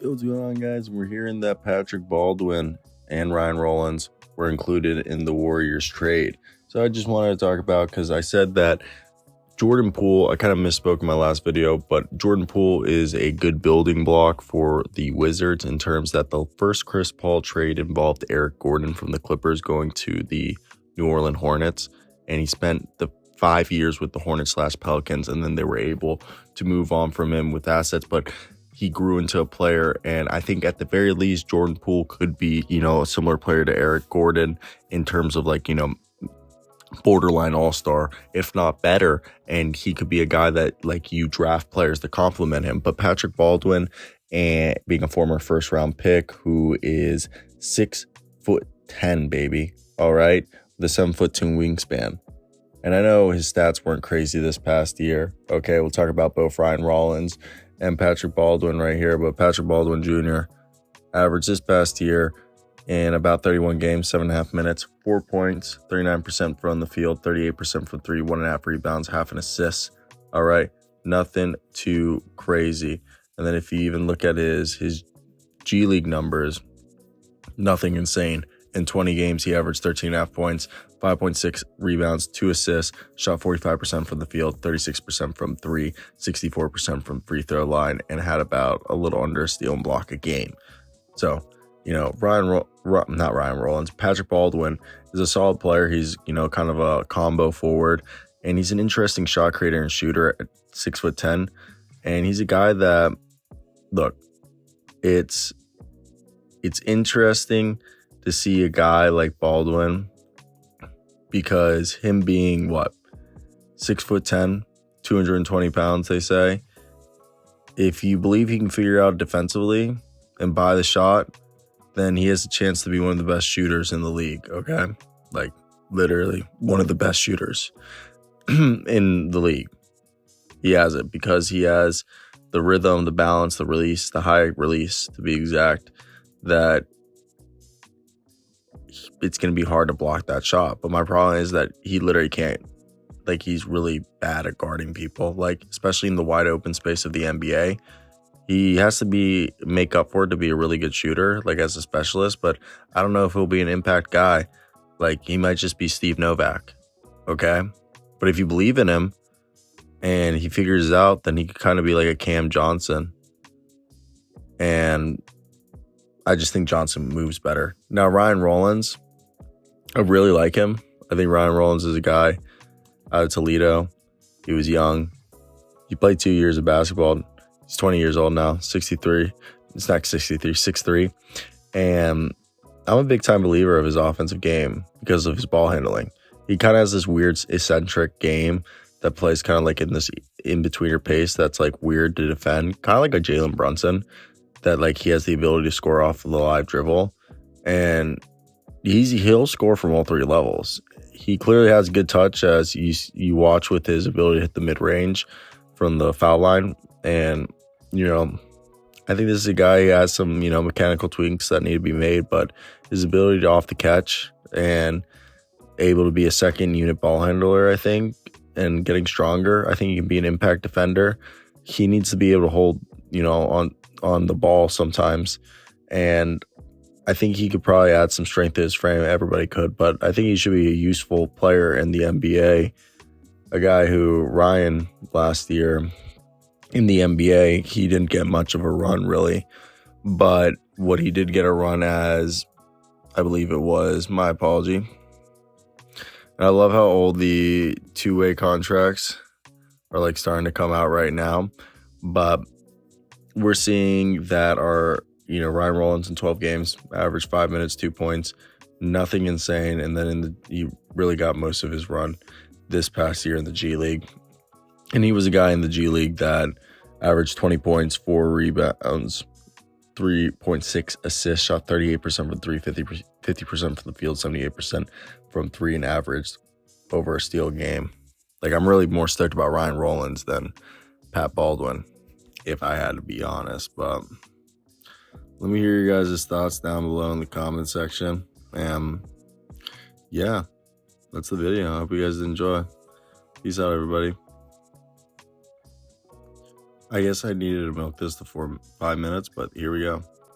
Hey, what's going on, guys? We're hearing that Patrick Baldwin and Ryan Rollins were included in the Warriors trade. So I just wanted to talk about, because I said that Jordan Poole, I kind of misspoke in my last video, but Jordan Poole is a good building block for the Wizards in terms that the first Chris Paul trade involved Eric Gordon from the Clippers going to the New Orleans Hornets, and he spent the 5 years with the Hornets/Pelicans, and then they were able to move on from him with assets, but he grew into a player, and I think at the very least, Jordan Poole could be, a similar player to Eric Gordon in terms of borderline all-star, if not better, and he could be a guy that you draft players to complement him. But Patrick Baldwin, and being a former first-round pick who is 6'10", baby, all right, with a 7'2" wingspan. And I know his stats weren't crazy this past year. Okay, we'll talk about both Ryan Rollins and Patrick Baldwin right here, but Patrick Baldwin Jr. averaged this past year in about 31 games, 7.5 minutes, 4 points, 39% from the field, 38% from three, 1.5 rebounds, half an assist. All right, nothing too crazy. And then if you even look at his G League numbers, nothing insane. In 20 games, he averaged 13.5 points, 5.6 rebounds, 2 assists, shot 45% from the field, 36% from three, 64% from free throw line, and had about a little under a steal and block a game. So, not Ryan Rollins, Patrick Baldwin is a solid player. He's, kind of a combo forward, and he's an interesting shot creator and shooter at 6'10". And he's a guy that, look, it's interesting to see a guy like Baldwin, because him being 6'10", 220 pounds, they say, if you believe he can figure out defensively and buy the shot, then he has a chance to be one of the best shooters in the league. Okay, literally one of the best shooters in the league. He has it because he has the rhythm, the balance, the release, the high release, to be exact, that it's going to be hard to block that shot. But my problem is that he literally can't. He's really bad at guarding people, especially in the wide open space of the NBA. He has to make up for it to be a really good shooter, as a specialist, but I don't know if he'll be an impact guy. He might just be Steve Novak, okay? But if you believe in him and he figures it out, then he could kind of be like a Cam Johnson. And I just think Johnson moves better. Now, Ryan Rollins, I really like him. I think Ryan Rollins is a guy out of Toledo. He was young. He played 2 years of basketball. He's 20 years old now, 63. It's not 63, 6'3". And I'm a big-time believer of his offensive game because of his ball handling. He kind of has this weird, eccentric game that plays kind of in this in-betweener pace that's weird to defend, kind of like a Jalen Brunson, that he has the ability to score off the live dribble, and he'll score from all three levels. He clearly has good touch, as you watch with his ability to hit the mid-range from the foul line. And, I think this is a guy who has some, mechanical tweaks that need to be made, but his ability to off the catch and able to be a second unit ball handler, I think, and getting stronger, I think he can be an impact defender. He needs to be able to hold, on the ball sometimes, and I think he could probably add some strength to his frame. Everybody could, but I think he should be a useful player in the NBA. A guy who Ryan last year in the NBA, he didn't get much of a run really, but what he did get a run as, I believe it was, my apology. And I love how old the two-way contracts are starting to come out right now, but we're seeing that Ryan Rollins in 12 games averaged 5 minutes, 2 points, nothing insane. And then he really got most of his run this past year in the G League. And he was a guy in the G League that averaged 20 points, 4 rebounds, 3.6 assists, shot 38% from three, 50% from the field, 78% from three, and averaged over a steal game. I'm really more stoked about Ryan Rollins than Pat Baldwin, if I had to be honest. But let me hear your guys' thoughts down below in the comment section. And yeah, that's the video. I hope you guys enjoy. Peace out, everybody. I guess I needed to milk this for 5 minutes, but here we go.